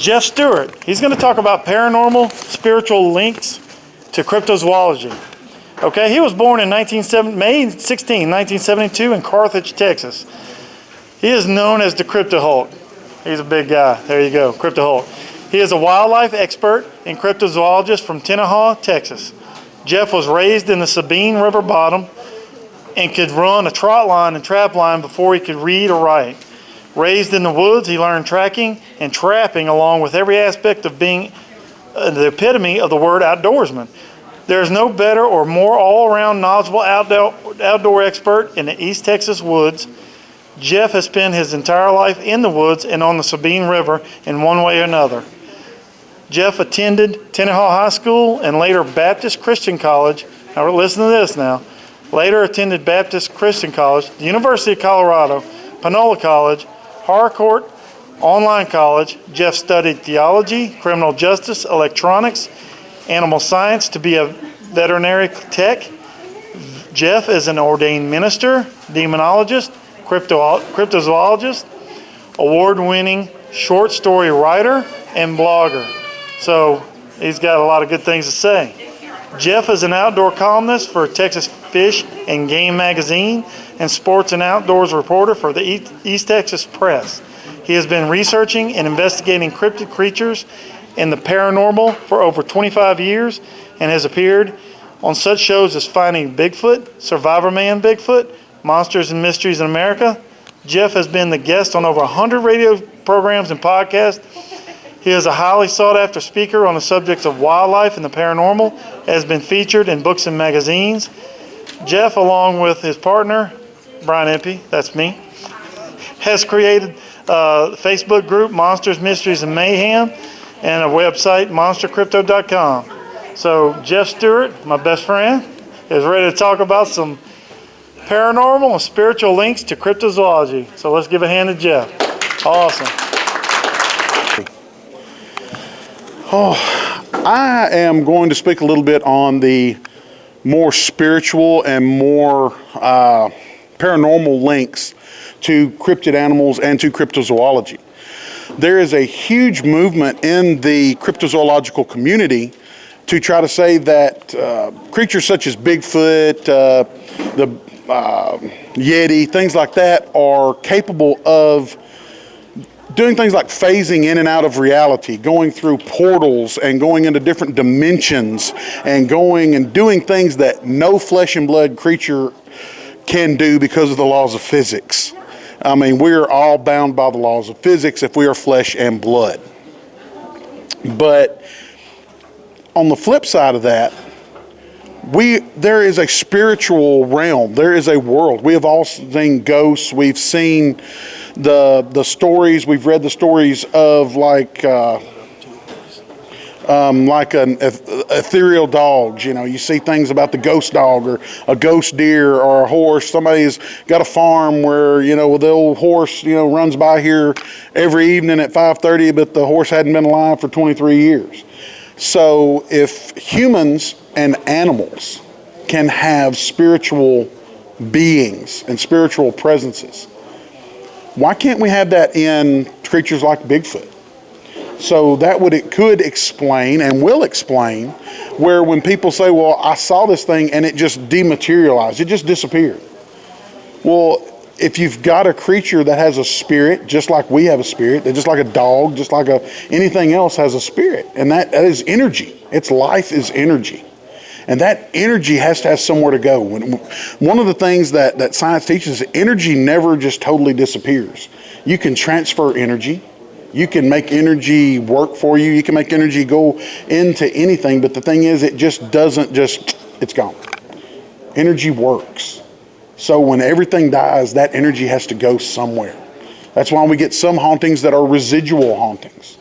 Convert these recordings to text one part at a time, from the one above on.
Jeff Stewart. He's going to talk about paranormal, spiritual links to cryptozoology. Okay, he was born in May 16, 1972 in Carthage, Texas. He is known as the Cryptohulk. He's a big guy. There you go, Cryptohulk. He is a wildlife expert and cryptozoologist from Tenaha, Texas. Jeff was raised in the Sabine River bottom and could run a trot line and trap line before he could read or write. Raised in the woods, he learned tracking and trapping along with every aspect of being the epitome of the word outdoorsman. There is no better or more all-around knowledgeable outdoor expert in the East Texas woods. Jeff has spent his entire life in the woods and on the Sabine River in one way or another. Jeff attended Tenaha High School and later Baptist Christian College. Now listen to this now. Later attended Baptist Christian College, the University of Colorado, Panola College, Harcourt Online College. Jeff studied theology, criminal justice, electronics, animal science to be a veterinary tech. Jeff is an ordained minister, demonologist, cryptozoologist, award-winning short story writer, and blogger. So he's got a lot of good things to say. Jeff is an outdoor columnist for Texas Fish and Game Magazine and sports and outdoors reporter for the East Texas Press. He has been researching and investigating cryptid creatures and the paranormal for over 25 years and has appeared on such shows as Finding Bigfoot, Survivor Man Bigfoot, Monsters and Mysteries in America. Jeff has been the guest on over 100 radio programs and podcasts. He is a highly sought-after speaker on the subjects of wildlife and the paranormal, has been featured in books and magazines. Jeff, along with his partner, Brian Impey, that's me, has created a Facebook group, Monsters, Mysteries, and Mayhem, and a website, monstercrypto.com. So Jeff Stewart, my best friend, is ready to talk about some paranormal and spiritual links to cryptozoology. So let's give a hand to Jeff. Awesome. I am going to speak a little bit on the more spiritual and more paranormal links to cryptid animals and to cryptozoology. There is a huge movement in the cryptozoological community to try to say that creatures such as Bigfoot, the Yeti, things like that are capable of doing things like phasing in and out of reality, going through portals and going into different dimensions and going and doing things that no flesh and blood creature can do because of the laws of physics. I mean, we're all bound by the laws of physics if we are flesh and blood. But on the flip side of that, there is a spiritual realm. There is a world. We have all seen ghosts. We've seen the stories. We've read the stories of like an ethereal dogs. You know, you see things about the ghost dog or a ghost deer or a horse. Somebody's got a farm where, you know, the old horse, you know, runs by here every evening at 5:30, but the horse hadn't been alive for 23 years. So if humans and animals can have spiritual beings and spiritual presences, why can't we have that in creatures like Bigfoot? So it could explain and will explain where when people say, well, I saw this thing and it just dematerialized, it just disappeared. Well, if you've got a creature that has a spirit, just like we have a spirit, just like a dog, just like anything else has a spirit, and that is energy. Its life is energy. And that energy has to have somewhere to go. One of the things that science teaches is energy never just totally disappears. You can transfer energy. You can make energy work for you. You can make energy go into anything. But the thing is, it just doesn't it's gone. Energy works. So when everything dies, that energy has to go somewhere. That's why we get some hauntings that are residual hauntings.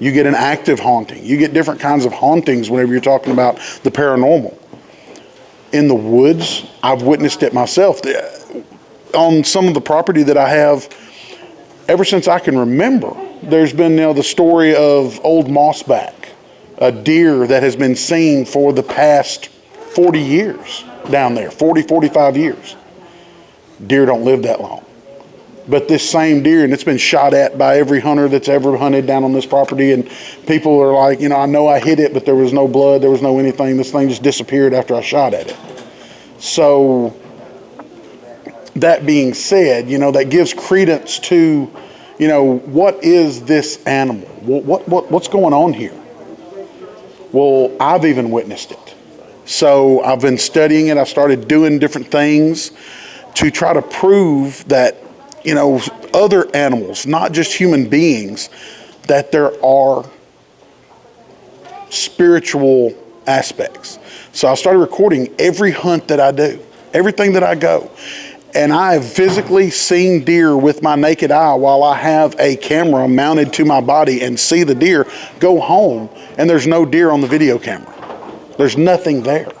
You get an active haunting. You get different kinds of hauntings whenever you're talking about the paranormal. In the woods, I've witnessed it myself. On some of the property that I have, ever since I can remember, there's been the story of old mossback, a deer that has been seen for the past 40 years down there, 40, 45 years. Deer don't live that long. But this same deer, and it's been shot at by every hunter that's ever hunted down on this property, and people are like, I know I hit it, but there was no blood, there was no anything. This thing just disappeared after I shot at it. So that being said, that gives credence to, what is this animal? What's going on here? Well, I've even witnessed it. So I've been studying it. I started doing different things to try to prove that, other animals, not just human beings, that there are spiritual aspects. So I started recording every hunt that I do, everything that I go. And I have physically seen deer with my naked eye while I have a camera mounted to my body and see the deer, go home, and there's no deer on the video camera. There's nothing there.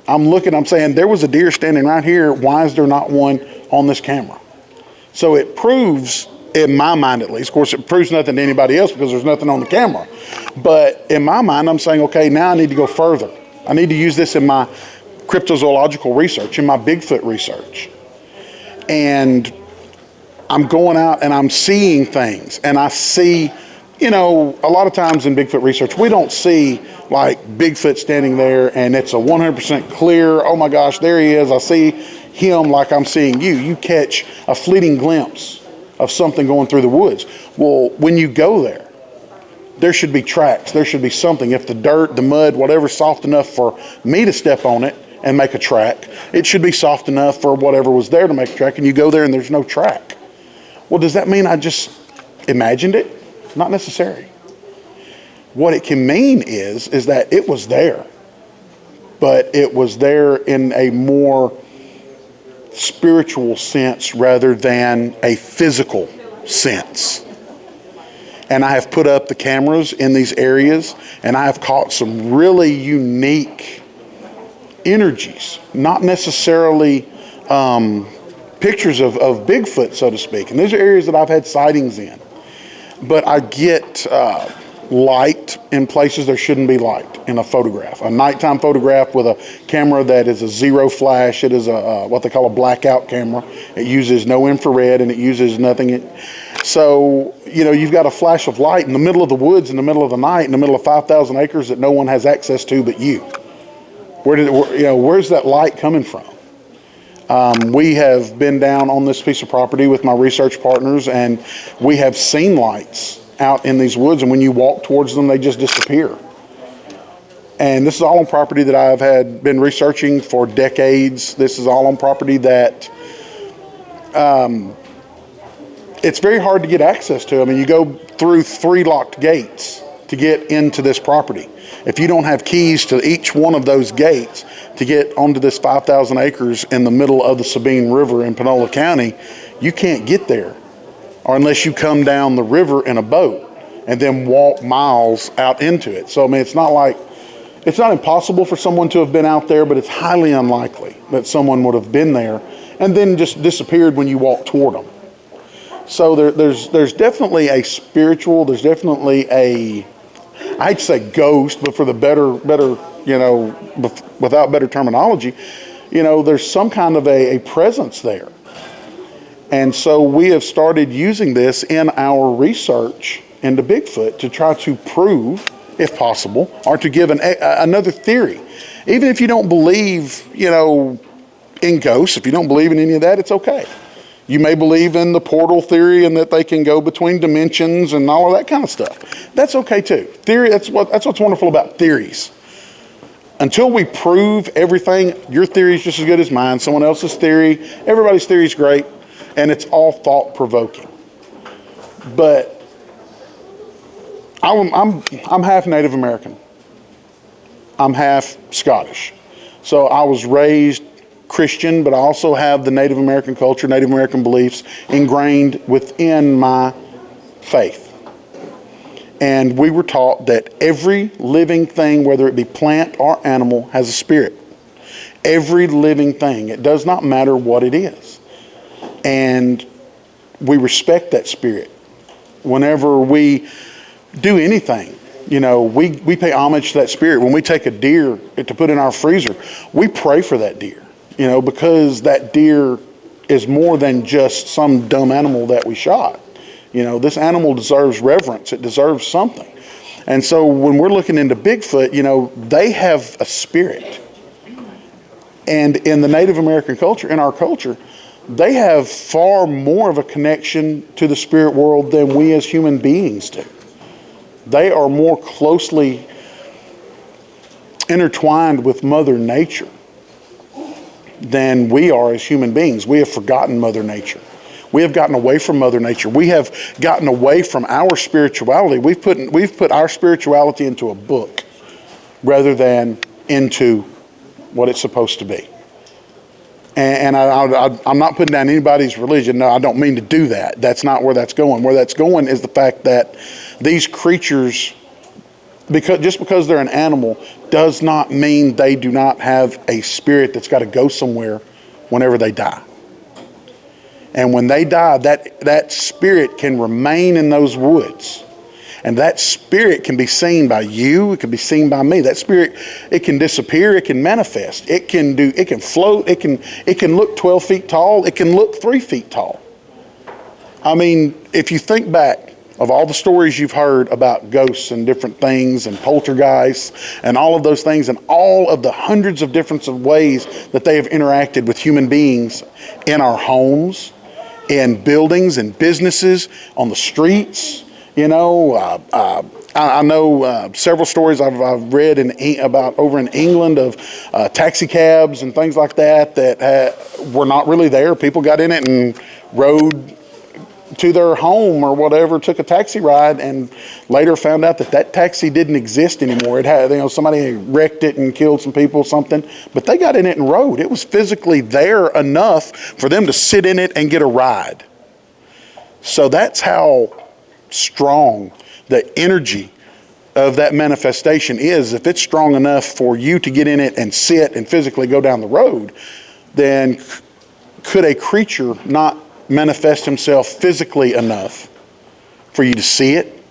I'm saying there was a deer standing right here. Why is there not one on this camera? So it proves, in my mind at least, of course it proves nothing to anybody else because there's nothing on the camera. But in my mind, I'm saying, okay, now I need to go further. I need to use this in my cryptozoological research, in my Bigfoot research. And I'm going out and I'm seeing things, and I see, a lot of times in Bigfoot research, we don't see like Bigfoot standing there and it's a 100% clear, oh my gosh, there he is, I see him like I'm seeing you. You catch a fleeting glimpse of something going through the woods. Well, when you go there should be tracks, there should be something. If the dirt, the mud, whatever's soft enough for me to step on it and make a track, it should be soft enough for whatever was there to make a track, and you go there and there's no track. Well, does that mean I just imagined it? Not necessary. What it can mean is that it was there, but it was there in a more spiritual sense rather than a physical sense. And I have put up the cameras in these areas, and I have caught some really unique energies, not necessarily pictures of Bigfoot, so to speak. And these are areas that I've had sightings in. But I get light in places there shouldn't be light in a photograph. A nighttime photograph with a camera that is a zero flash. It is what they call a blackout camera. It uses no infrared and it uses nothing. So, you've got a flash of light in the middle of the woods, in the middle of the night, in the middle of 5,000 acres that no one has access to but you. Where's that light coming from? We have been down on this piece of property with my research partners, and we have seen lights out in these woods, and when you walk towards them, they just disappear. And this is all on property that I've been researching for decades. This is all on property that it's very hard to get access to. I mean, you go through 3 locked gates to get into this property. If you don't have keys to each one of those gates to get onto this 5,000 acres in the middle of the Sabine River in Panola County, you can't get there, or unless you come down the river in a boat and then walk miles out into it. So, I mean, it's not impossible for someone to have been out there, but it's highly unlikely that someone would have been there and then just disappeared when you walk toward them. So there's definitely a spiritual, there's definitely I hate to say ghost, but for the better, without better terminology, there's some kind of a presence there. And so we have started using this in our research into Bigfoot to try to prove, if possible, or to give another theory. Even if you don't believe, in ghosts, if you don't believe in any of that, it's okay. You may believe in the portal theory and that they can go between dimensions and all of that kind of stuff. That's okay too. Theory, that's what's wonderful about theories. Until we prove everything, your theory is just as good as mine, someone else's theory, everybody's theory is great, and it's all thought-provoking. But I'm half Native American. I'm half Scottish. So I was raised Christian, but I also have the Native American culture, Native American beliefs ingrained within my faith. And we were taught that every living thing, whether it be plant or animal, has a spirit. Every living thing. It does not matter what it is. And we respect that spirit. Whenever we do anything, we pay homage to that spirit. When we take a deer to put in our freezer, we pray for that deer. Because that deer is more than just some dumb animal that we shot. You know, this animal deserves reverence. It deserves something. And so when we're looking into Bigfoot, you know, they have a spirit. And in the Native American culture, in our culture, they have far more of a connection to the spirit world than we as human beings do. They are more closely intertwined with Mother Nature than we are as human beings. We have forgotten Mother Nature. We have gotten away from Mother Nature. We have gotten away from our spirituality. We've put our spirituality into a book rather than into what it's supposed to be. And I'm not putting down anybody's religion. No, I don't mean to do that. That's not where that's going. Where that's going is the fact that these creatures, just because they're an animal, does not mean they do not have a spirit that's got to go somewhere whenever they die. And when they die, that spirit can remain in those woods. And that spirit can be seen by you. It can be seen by me. That spirit, it can disappear. It can manifest. It can float. It can look 12 feet tall. It can look 3 feet tall. I mean, if you think back of all the stories you've heard about ghosts and different things and poltergeists and all of those things and all of the hundreds of different ways that they have interacted with human beings in our homes, in buildings and businesses, on the streets. You know, I know several stories I've read about over in England of taxi cabs and things like that were not really there. People got in it and rode to their home or whatever, took a taxi ride, and later found out that taxi didn't exist anymore. It had, you know, somebody wrecked it and killed some people or something, but they got in it and rode. It was physically there enough for them to sit in it and get a ride. So that's how strong the energy of that manifestation is. If it's strong enough for you to get in it and sit and physically go down the road, then could a creature not manifest himself physically enough for you to see it,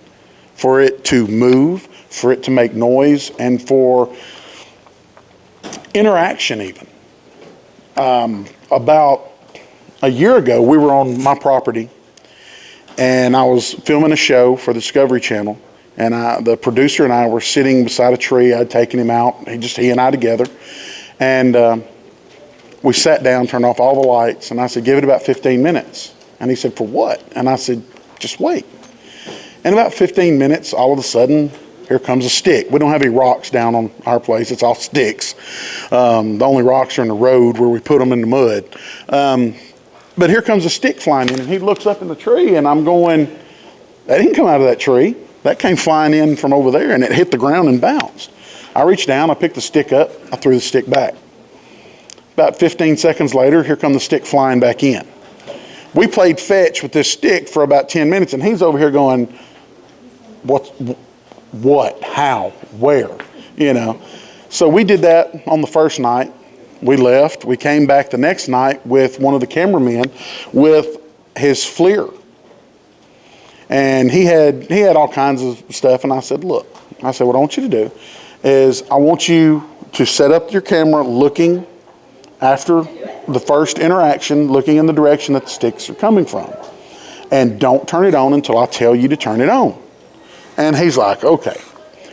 for it to move, for it to make noise, and for interaction even? About a year ago, we were on my property, and I was filming a show for the Discovery Channel, and the producer and I were sitting beside a tree. I'd taken him out, he and I together, and we sat down, turned off all the lights, and I said, give it about 15 minutes. And he said, for what? And I said, just wait. In about 15 minutes, all of a sudden, here comes a stick. We don't have any rocks down on our place. It's all sticks. The only rocks are in the road where we put them in the mud. But here comes a stick flying in, and he looks up in the tree, and I'm going, that didn't come out of that tree. That came flying in from over there, and it hit the ground and bounced. I reached down, I picked the stick up, I threw the stick back. About 15 seconds later, here come the stick flying back in. We played fetch with this stick for about 10 minutes, and he's over here going, what, how, where, you know. So we did that on the first night. We left. We came back the next night with one of the cameramen with his FLIR. And he had all kinds of stuff, and I said, look, what I want you to do is I want you to set up your camera looking after the first interaction, looking in the direction that the sticks are coming from. And don't turn it on until I tell you to turn it on. And he's like, okay.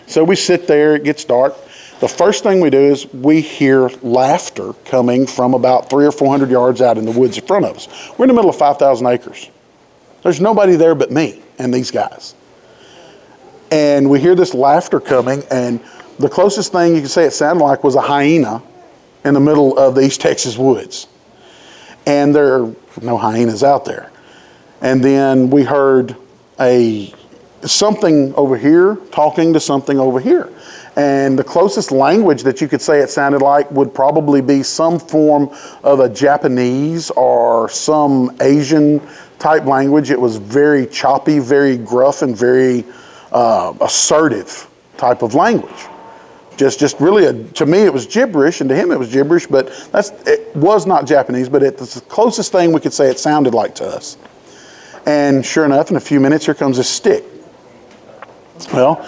So we sit there, it gets dark. The first thing we do is we hear laughter coming from about 300 or 400 yards out in the woods in front of us. We're in the middle of 5,000 acres. There's nobody there but me and these guys. And we hear this laughter coming, and the closest thing you could say it sounded like was a hyena in the middle of the East Texas woods. And there are no hyenas out there. And then we heard something over here talking to something over here. And the closest language that you could say it sounded like would probably be some form of a Japanese or some Asian type language. It was very choppy, very gruff, and very assertive type of language. Just really, to me it was gibberish, and to him it was gibberish, but it was not Japanese, but it's the closest thing we could say it sounded like to us. And sure enough, in a few minutes, here comes this stick. Well,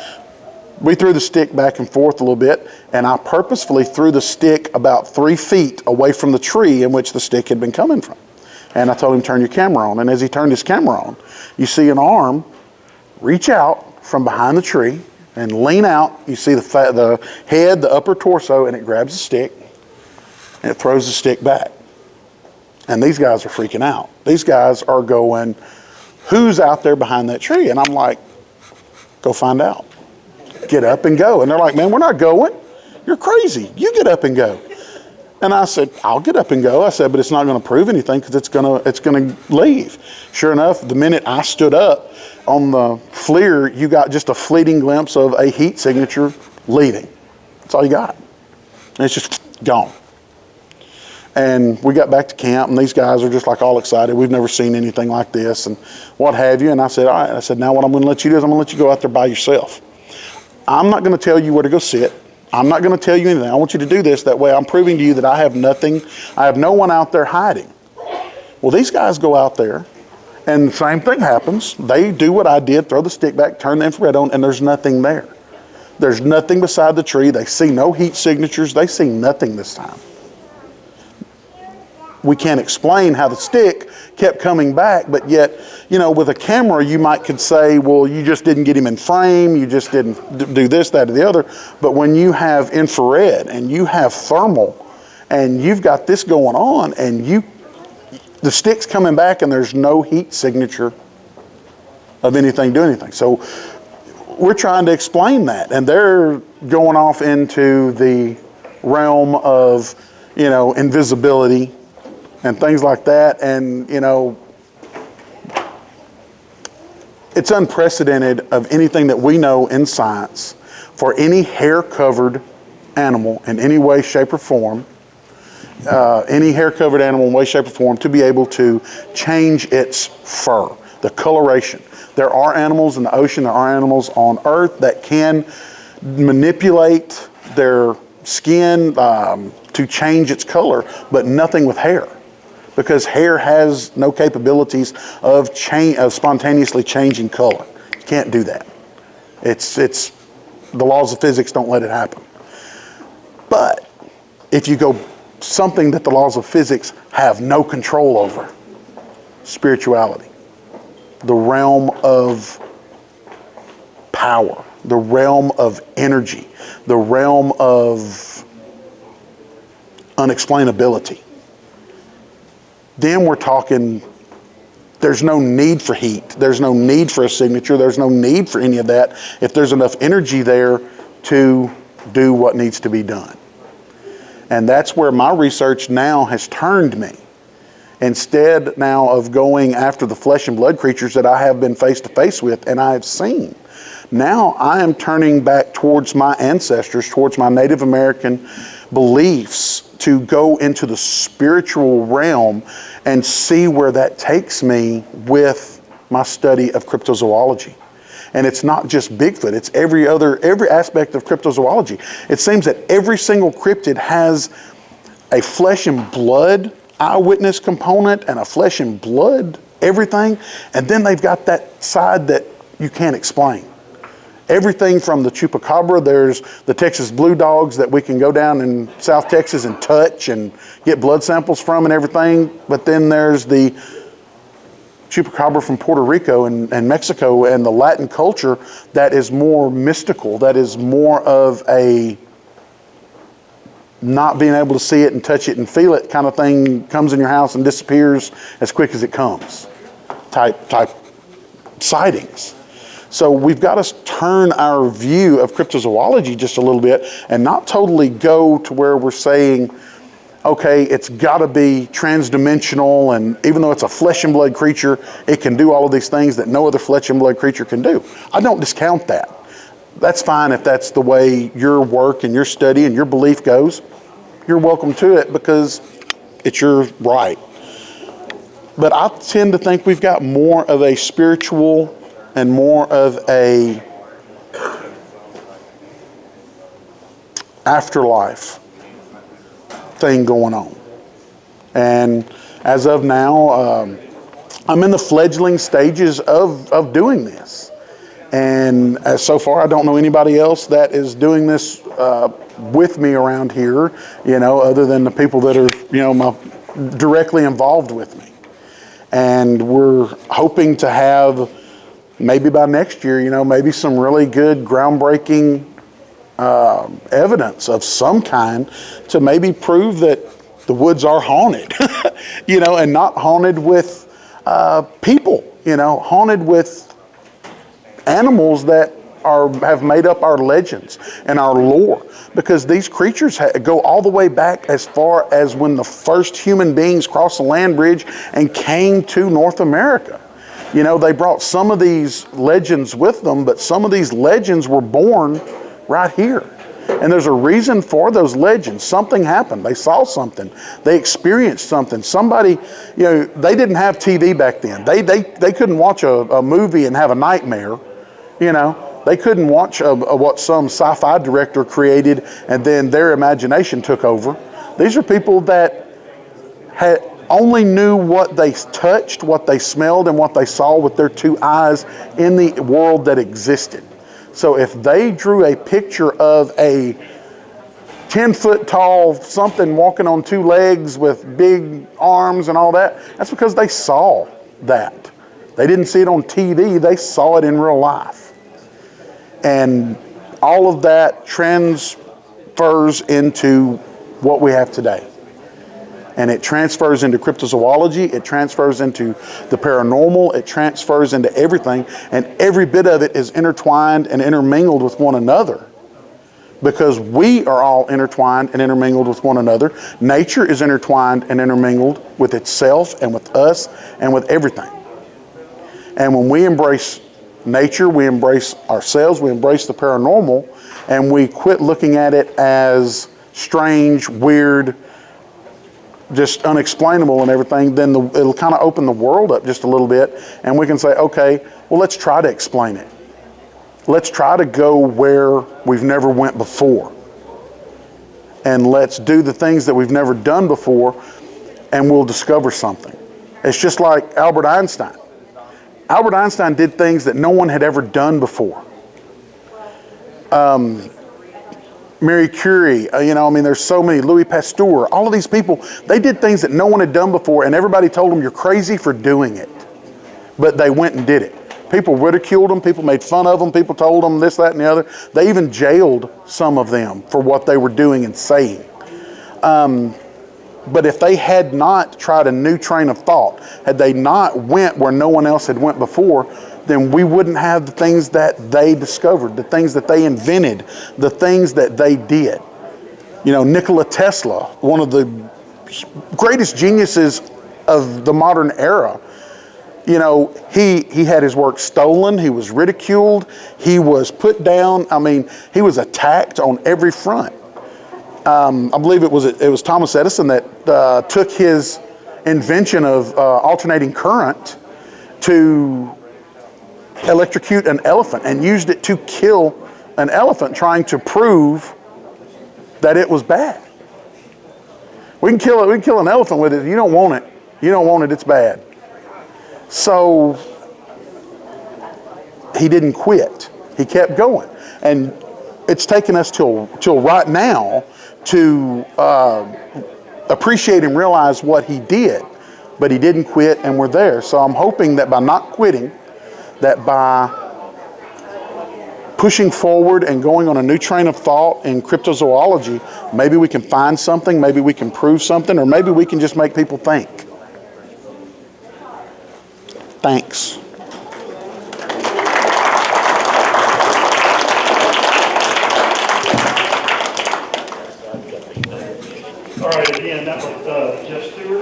we threw the stick back and forth a little bit, and I purposefully threw the stick about 3 feet away from the tree in which the stick had been coming from. And I told him, turn your camera on. And as he turned his camera on, you see an arm reach out from behind the tree and lean out. You see the head, the upper torso, and it grabs a stick and it throws the stick back. And these guys are freaking out. These guys are going, who's out there behind that tree? And I'm like, go find out. Get up and go. And they're like, man, we're not going. You're crazy. You get up and go. And I said, I'll get up and go. I said, but it's not going to prove anything because it's going to leave. Sure enough, the minute I stood up on the FLIR, you got just a fleeting glimpse of a heat signature leaving. That's all you got. And it's just gone. And we got back to camp, and these guys are just like all excited. We've never seen anything like this and what have you. And I said, all right. I said, now what I'm going to let you do is I'm going to let you go out there by yourself. I'm not going to tell you where to go sit. I'm not going to tell you anything. I want you to do this. That way I'm proving to you that I have nothing. I have no one out there hiding. Well, these guys go out there, and the same thing happens. They do what I did, throw the stick back, turn the infrared on, and there's nothing there. There's nothing beside the tree. They see no heat signatures. They see nothing this time. We can't explain how the stick kept coming back, but yet, you know, with a camera, you could say, well, you just didn't get him in frame, you just didn't do this, that, or the other. But when you have infrared and you have thermal and you've got this going on and the stick's coming back and there's no heat signature of anything doing anything. So we're trying to explain that, and they're going off into the realm of, you know, invisibility and things like that. And, you know, it's unprecedented of anything that we know in science for any hair-covered animal in any way, shape, or form, any hair-covered animal in way, shape, or form to be able to change its fur, the coloration. There are animals in the ocean, there are animals on Earth that can manipulate their skin to change its color, but nothing with hair. Because hair has no capabilities of spontaneously changing color. You can't do that. It's the laws of physics don't let it happen. But if you go something that the laws of physics have no control over, spirituality, the realm of power, the realm of energy, the realm of unexplainability, then we're talking, there's no need for heat. There's no need for a signature. There's no need for any of that if there's enough energy there to do what needs to be done. And that's where my research now has turned me. Instead now of going after the flesh and blood creatures that I have been face to face with and I have seen, now I am turning back towards my ancestors, towards my Native American beliefs, to go into the spiritual realm and see where that takes me with my study of cryptozoology. And it's not just Bigfoot, it's every aspect of cryptozoology. It seems that every single cryptid has a flesh and blood eyewitness component and a flesh and blood everything, and then they've got that side that you can't explain. Everything from the chupacabra, there's the Texas blue dogs that we can go down in South Texas and touch and get blood samples from and everything. But then there's the chupacabra from Puerto Rico and Mexico and the Latin culture that is more mystical, that is more of a not being able to see it and touch it and feel it kind of thing, comes in your house and disappears as quick as it comes type sightings. So we've got to turn our view of cryptozoology just a little bit and not totally go to where we're saying, okay, it's got to be transdimensional, and even though it's a flesh and blood creature, it can do all of these things that no other flesh and blood creature can do. I don't discount that. That's fine if that's the way your work and your study and your belief goes. You're welcome to it because it's your right. But I tend to think we've got more of a spiritual and more of a afterlife thing going on. And as of now, I'm in the fledgling stages of doing this. And so far, I don't know anybody else that is doing this with me around here, you know, other than the people that are, you know, directly involved with me. And we're hoping to have, maybe by next year, maybe some really good groundbreaking evidence of some kind to maybe prove that the woods are haunted, and not haunted with people, haunted with animals that have made up our legends and our lore, because these creatures go all the way back as far as when the first human beings crossed the land bridge and came to North America. They brought some of these legends with them, but some of these legends were born right here. And there's a reason for those legends. Something happened. They saw something. They experienced something. Somebody, they didn't have TV back then. They couldn't watch a movie and have a nightmare, They couldn't watch what some sci-fi director created and then their imagination took over. These are people that only knew what they touched, what they smelled, and what they saw with their two eyes in the world that existed. So if they drew a picture of a 10-foot tall something walking on two legs with big arms and all that, that's because they saw that. They didn't see it on TV, they saw it in real life. And all of that transfers into what we have today. And it transfers into cryptozoology, it transfers into the paranormal, it transfers into everything, and every bit of it is intertwined and intermingled with one another. Because we are all intertwined and intermingled with one another. Nature is intertwined and intermingled with itself and with us and with everything. And when we embrace nature, we embrace ourselves, we embrace the paranormal, and we quit looking at it as strange, weird, just unexplainable and everything, then it'll kind of open the world up just a little bit, and we can say, okay, well, let's try to explain it. Let's try to go where we've never went before. And let's do the things that we've never done before, and we'll discover something. It's just like Albert Einstein. Albert Einstein did things that no one had ever done before. Marie Curie, there's so many, Louis Pasteur, all of these people, they did things that no one had done before, and everybody told them, you're crazy for doing it. But they went and did it. People ridiculed them, people made fun of them, people told them this, that, and the other. They even jailed some of them for what they were doing and saying. But if they had not tried a new train of thought, had they not went where no one else had went before, then we wouldn't have the things that they discovered, the things that they invented, the things that they did. Nikola Tesla, one of the greatest geniuses of the modern era, he had his work stolen, he was ridiculed, he was put down, he was attacked on every front. I believe it was Thomas Edison that took his invention of alternating current to electrocute an elephant and used it to kill an elephant, trying to prove that it was bad. We can kill an elephant with it. You don't want it. You don't want it. It's bad. So he didn't quit. He kept going, and it's taken us till right now to appreciate and realize what he did, but he didn't quit, and we're there. So I'm hoping that by not quitting, that by pushing forward and going on a new train of thought in cryptozoology, maybe we can find something, maybe we can prove something, or maybe we can just make people think. Thanks. All right, again, that was Jeff Stewart.